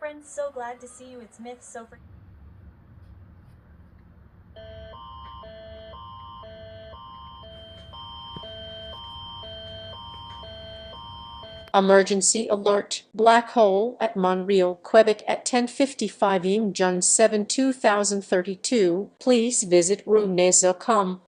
friend, so glad to see you. It's Myth, so for Emergency alert. Black hole at Montreal, Quebec at 10:55 am, June 7, 2032. Please visit runez.com.